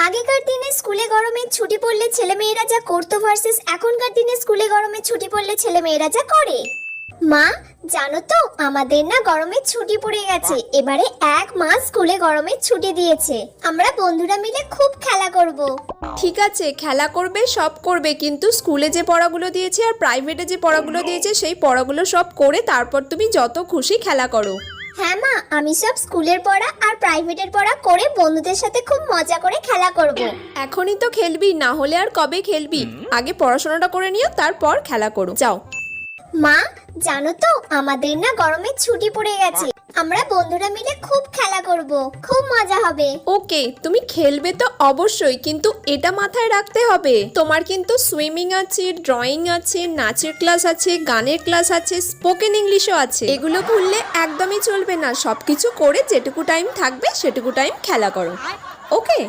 আগেকার দিনে স্কুলে গরমের ছুটি পড়লে ছেলেমেয়েরা যা করতো ভার্সেস এখনকার দিনে স্কুলে গরমের ছুটি পড়লে ছেলেমেয়েরা যা করে। মা, জানো তো আমাদের না গরমের ছুটি পড়ে গেছে। এবারে 1 মাস স্কুলে গরমের ছুটি দিয়েছে। আমরা বন্ধুরা মিলে খুব খেলা করব। ঠিক আছে, খেলা করবে, সব করবে, কিন্তু স্কুলে যে পড়াগুলো দিয়েছে আর প্রাইভেটে যে পড়াগুলো দিয়েছে সেই পড়াগুলো সব করে তারপর তুমি যত খুশি খেলা করো। হ্যাঁ মা, আমি সব স্কুলের পড়া আর প্রাইভেটের পড়া করে বন্ধুদের সাথে খুব মজা করে খেলা করব। এখনই তো খেলবি, না হলে আর কবে খেলবি? আগে পড়াশোনাটা করে নিও, তারপর খেলা করো, যাও। মা, জানো তো আমাদের না গরমের ছুটি পড়ে গেছে। আমরা বন্ধুরা মিলে খুব খেলা করব, খুব মজা হবে। ওকে, তুমি খেলবে তো অবশ্যই, কিন্তু এটা মাথায় রাখতে হবে তোমার কিন্তু সুইমিং আছে, ড্রয়িং আছে, নাচের ক্লাস আছে, গানের ক্লাস আছে, স্পোকেন ইংলিশও আছে। এগুলো ভুললে একদমই চলবে না। সবকিছু করে যেটুকু টাইম থাকবে সেটুকু টাইম খেলা করো, ওকে?